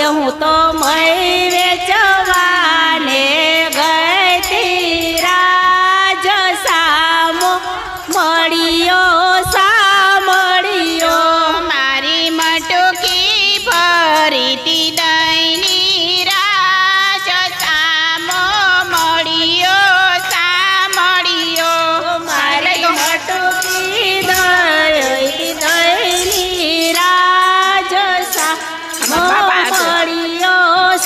કે હું તો મય વેચવાને ગઈ રાજ સામો મળ્યો મારી મટકી ભરીતી દઈની રાજ સામો મળ્યો મારી મટકી દઈની રાજ સામો મળ્યો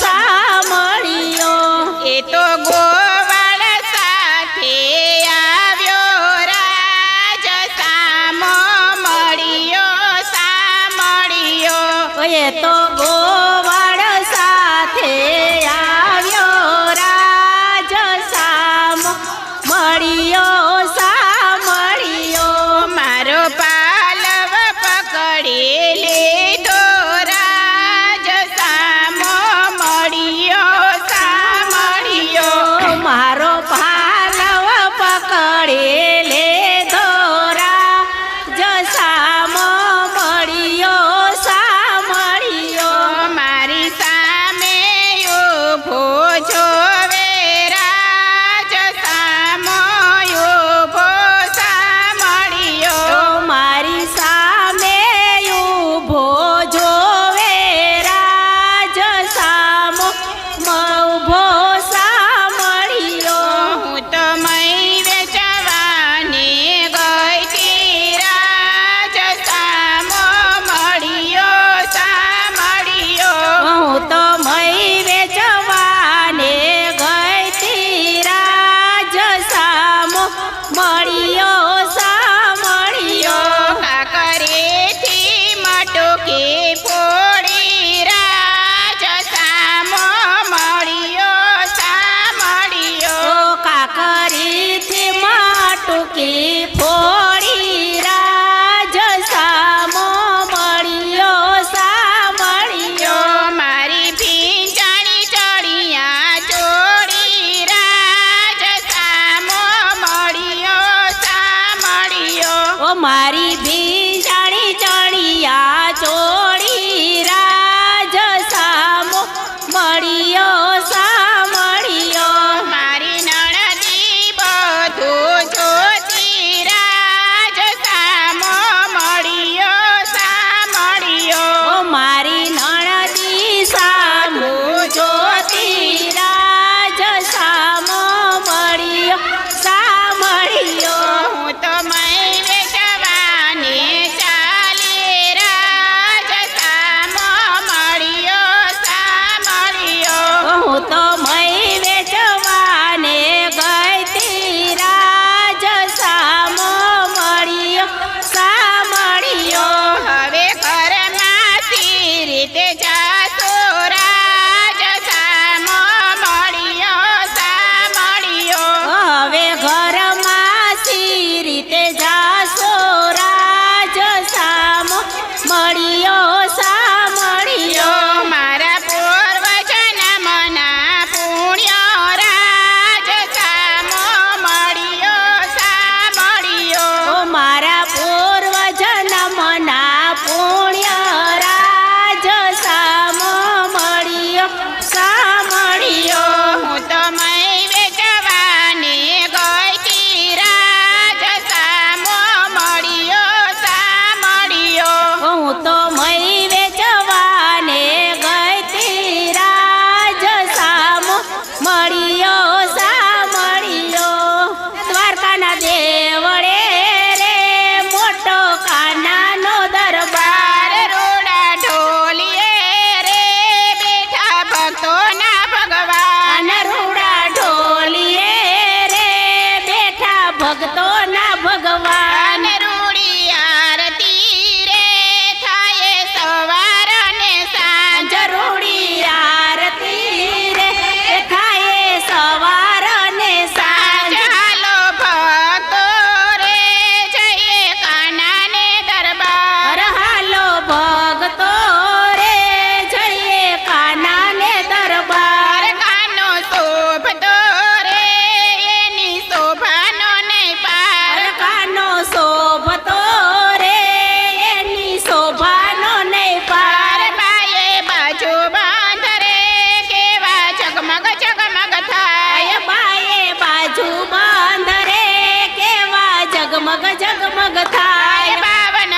પગ થાય બાવન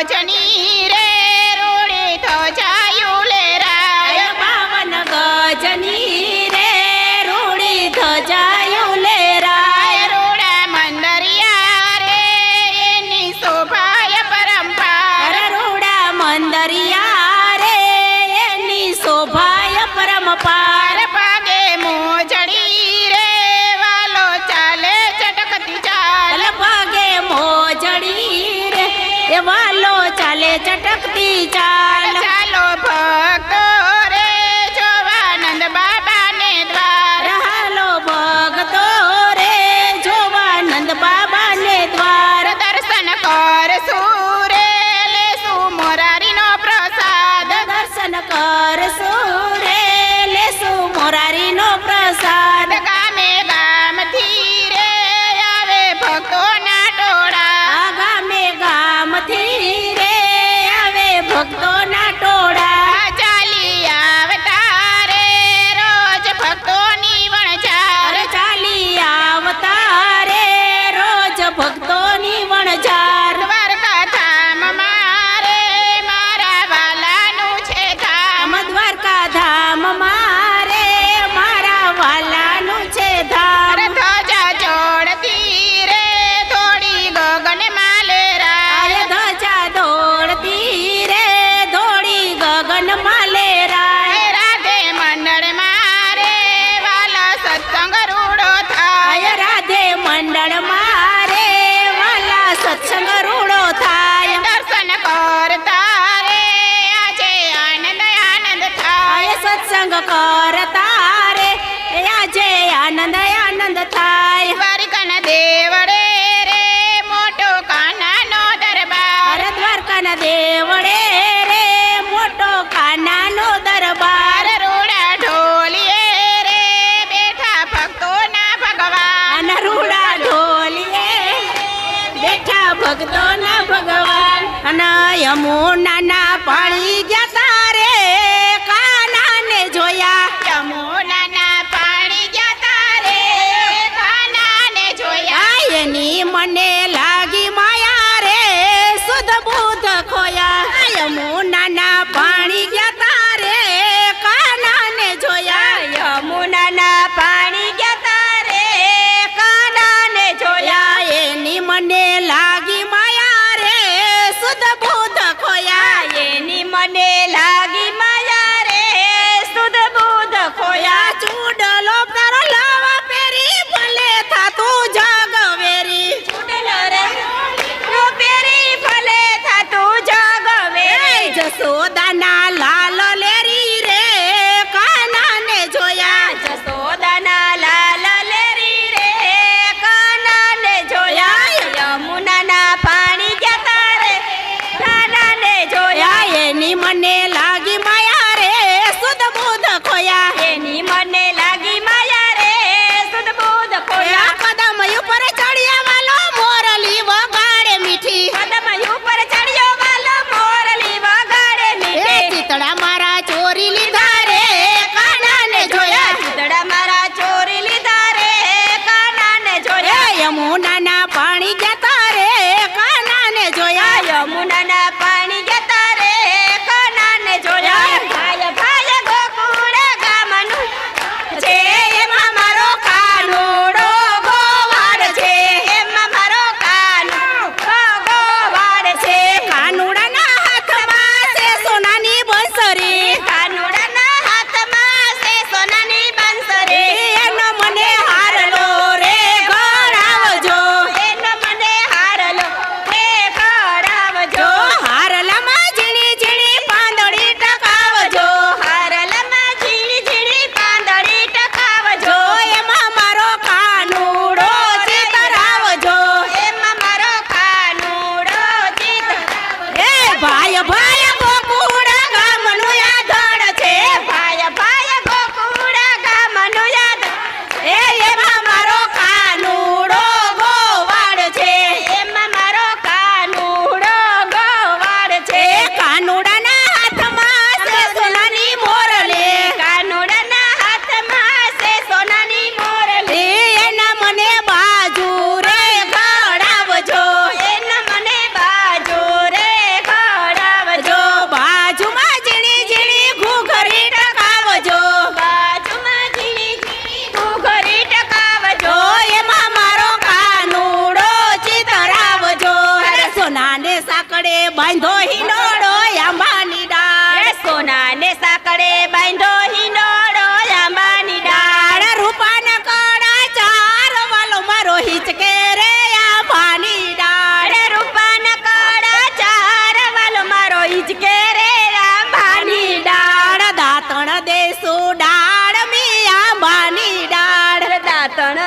ગજની રે રૂડે ધજાયું લેરાય બાવન ગજની રે રૂડી ધજાયું લેરાય રૂડા મંદરિયા રે એની શોભાય પરંપાર રૂડા મંદરિયા રે એની શોભાય પરમપાર પાગે મોજડી રે વાલો ચાલે ચટકતી ચાલ પગે મોજડી રે એ વાલો ચાલે ચટકતી ચાલ ચાલો ભક્તો રે જોવાનંદ બાબાને દ્વાર હાલો ભગતો રે જોવા નંદ બાબાને દ્વાર દર્શન કરશું રે લેશું મોરારીનો પ્રસાદ દર્શન કરશું રે લેશું મોરારીનો પ્રસાદ ગામે ગામથી રે આવે ભક્તોના ટોળા આ ગામે ગામથી રે આવે ભક્તોના ટોળા ચાલી આવતા રે રોજ ભક્તોની વણઝાર ચાલી આવતા રે રોજ ભક્તોની વણઝાર દ્વારકા ધામમાં રે મારા વાલાનું છે ધામ દ્વારકા ધામ મારે મારા વાલાનું છે ધામ ધજા જોડતી રે થોડી ગગન માલેરાય ધજા દોડતી રે દોડી ગગન માલેરાય રાધે મંડળ મારે વાલા સત્સંગ રૂડો થાય રાધે મંડળ મારે વાલા સત્સંગ રૂડો થાય દર્શન કરતા રે આજે આનંદ આનંદ થાય સત્સંગ કરતા રે આજે આનંદ આનંદ થાય દ્વારિકાના દેવડે રે મોટો કાનાનો દરબાર દ્વારકાના દેવડે રે મોટો કાનાનો દરબાર રૂડા ઢોલીએ રે બેઠા ભક્તોના ભગવાન રૂડા ઢોલીએ બેઠા ભક્તોના ભગવાન અને યમુનાના પાણી ગયા તારે કાનાને જોયા યમુનાના પાણી ગયા તારે કાનાને જોયા એની મને લાગી માયા રે સુધ બુધ ખોયા યમુનાના પાણી ગયા તારે કાનાને જોયા યમુનાના પાણી ગયા તારે કાનાને જોયા એની મને લાગી માયા રે સુધ બુધ ખોયા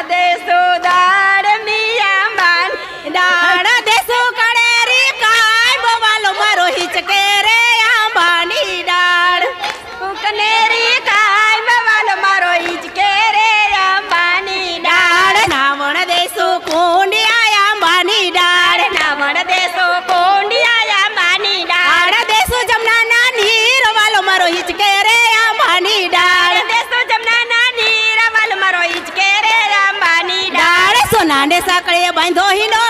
દેસો દાળ મિયામાન દાળ દેસો કડેરી કાય બવાલો મારો હિચકે રે આંબાની દાળ કનેરી કાય બવાલો મારો હિચકે રે આંબાની દાળ નાવણ દેસો કોંડિયા આંબાની દાળ નાવણ દેસો કોંડિયા આંબાની દાળ દેસો જમનાના નીર વાલો મારો હિચકે રે આંબાની દાળ દેસો જમનાના નીર વાલો મારો હિચકે રે આંબાની દાળ સોનાને સાંકળે બાંધો હિનો